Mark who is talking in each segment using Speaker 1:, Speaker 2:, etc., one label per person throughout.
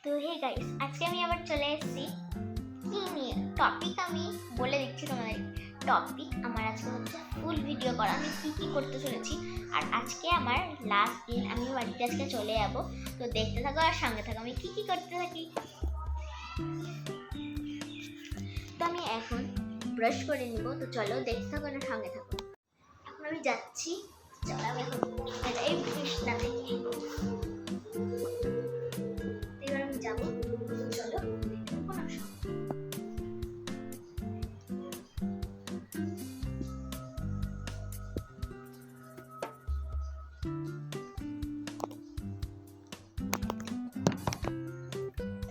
Speaker 1: তো hey guys, আজকে আমি আবার চলে এসেছি কি নিয়ে টপিক আমি বলে দিচ্ছি তোমাদের। টপিক আমার আজকে হচ্ছে ফুল ভিডিও করা, আমি কি করতে চলেছি। আর আজকে আমার লাস্ট দিন, আমি বাড়িতে আজকে চলে যাব। তো দেখতে থাকো আর সঙ্গে থাকো আমি কি করতে থাকি। তো আমি এখন ব্রাশ করে নিব, তো চলো দেখতে থাকো আর সঙ্গে থাকো। এখন আমি যাচ্ছি, চলো আমি এখন এই কৃষ্ণা থেকে এবার আমি যাবো। চলো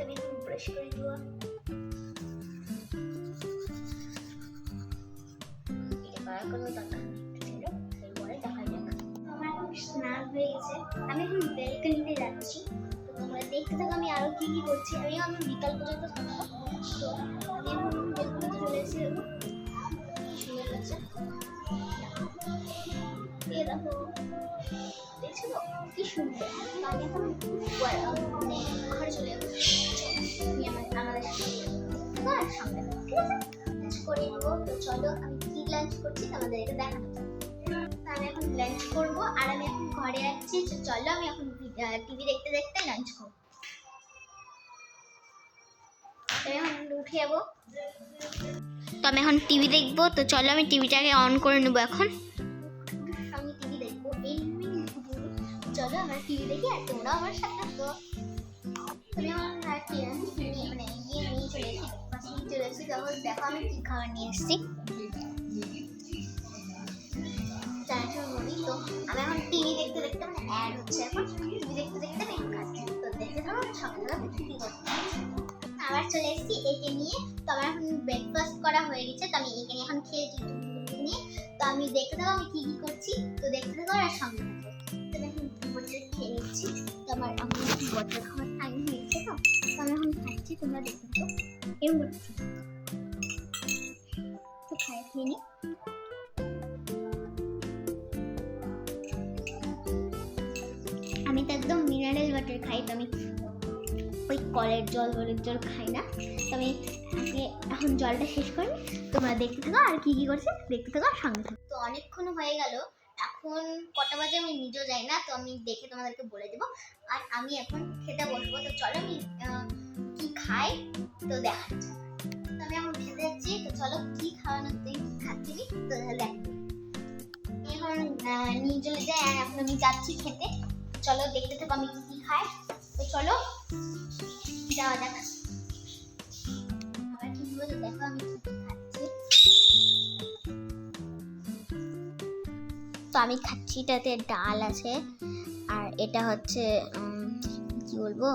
Speaker 1: আমি এখন ব্রাশ করে দিব। কোনো দরকার নেই, এরপরে দেখা যাক। আমার এখন স্নান হয়ে গেছে, আমি এখন ব্যালকনিতে যাচ্ছি। তো তোমরা দেখতে থাকো আমি আরো কি করছি। আমি বিকাল পর্যন্ত থাকবো। তো আমি এখন ব্যালকনিতে চলে এসেছি। সুন্দর লাগছে, এই দেখো, দেখছো তো কি সুন্দর। আমি এখন ঘরে চলে যাবো। আমি আমাদের সঙ্গে ঠিক আছে লাঞ্চ করে নেবো। তো চলো আমি কি লাঞ্চ করছি তোমাদেরকে দেখানো। আমি এখন লাঞ্চ করবো আর আমি এখন ঘরে যাচ্ছি। চলো আমি এখন টিভি দেখতে দেখতে লাঞ্চ করবো। আমি এখন উঠে যাবো, তো আমি এখন টিভি দেখবো। তো চলো আমি টিভিটাকে অন করে নেবো। এখন আমি টিভি দেখবো, চলো আমরা টিভি দেখি আর তোমরা আমার সাথে থাকো। তুমি আমার মানে গিয়ে নিয়ে চলে এসেছি তখন দেখো আমি কি খাবার নিয়ে এসেছি। তো আমি এখন টিভি দেখতে দেখতে মানে অ্যাড হচ্ছে, এখন টিভি দেখতে দেখতে আমি খাচ্ছি। তো দেখতে থাকো সকালে কি করতে আবার চলে এসেছি একে নিয়ে। তো আমার এখন ব্রেকফাস্ট করা হয়ে গেছে, তো আমি একে নিয়ে এখন খেয়েছি নিয়ে। তো আমি দেখতে থাকো আমি কি করছি। তো দেখতে থাকো আর সঙ্গে থাকো। তো আমি এখন বটল খেয়ে নিচ্ছি। তো আমার বটল খাওয়ার টাইম হয়ে গেছে। তো আমি এখন খাচ্ছি, তোমরা দেখতে থাকো। এরকম করছি, তো খেয়ে নিই। আমি তো একদম মিনারেল ওয়াটার খাই, তো আমি ওই কলের জল বলের জল খাই না। তো আমি এখন জলটা শেষ করি। তোমরা দেখতে থাকো আর কি করছে, দেখতে থাকো আর সঙ্গে থাকো। তো অনেকক্ষণ হয়ে গেল, এখন কটা বাজে আমি নিজেও যাই না। তো আমি দেখে তোমাদেরকে বলে দেবো। আর আমি এখন খেতে বসবো। তো চলো আমি কি খাই তো দেখাচ্ছি। তো আমি এখন খেতে যাচ্ছি। তো চলো কি খাওয়ানো তুই খাচ্ছি, তো দেখ এখন নিয়ে চলে যাই। আর এখন আমি যাচ্ছি খেতে। চলো দেখতে থাকো আমি কি খাই। তো চলো যাওয়া যাক। আবার কি বলবো, দেখো আমি কি খাচ্ছি। তো আমি খাচ্ছি, এটাতে ডাল আছে আর এটা হচ্ছে কি বলবো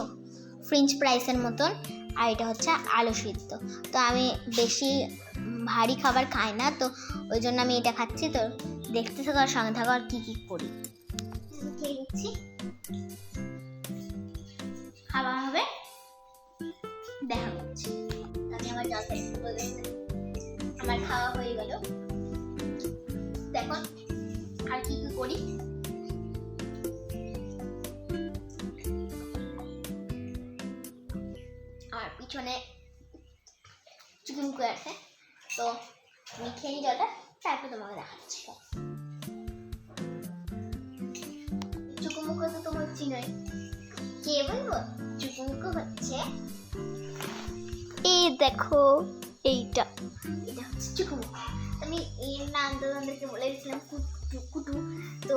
Speaker 1: ফ্রেঞ্চ ফ্রাইসের মতন, আর এটা হচ্ছে আলু সিদ্ধ। তো আমি বেশি ভারী খাবার খাই না, তো ওই জন্য আমি এটা খাচ্ছি। তো দেখতে থাকো আর সঙ্গে থাকো আর কি করি। খেয়ে নিচ্ছি, খাওয়া হবে, দেখা করছি। আমি আমার আমার খাওয়া হয়ে গেল। দেখো আর কি করি। আমার পিছনে চুকুমুকু আছে, তো আমি খেয়ে নিই জলটা, তারপর তোমাকে দেখাচ্ছি। চুকুমুকু তো তোমার চিনোই, কে বলবো? চুকুমুকু হচ্ছে এই দেখো, এটা হচ্ছে চুকুমুকু। আমি এর নাম তোমাদেরকে বলে দিয়েছিলাম কুটু। তো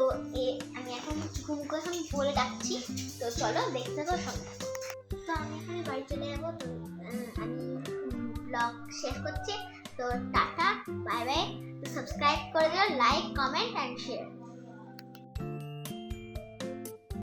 Speaker 1: আমি এখন চুকুমুকু এখন বলে ডাকছি। তো চলো দেখতে থাকো সঙ্গে থাকো। তো আমি এখন বাড়ি চলে যাবো। তো আমি ব্লগ শেষ করছি। তো টাটা, বাই বাই। তো সাবস্ক্রাইব করে দিও, লাইক, কমেন্ট অ্যান্ড শেয়ার।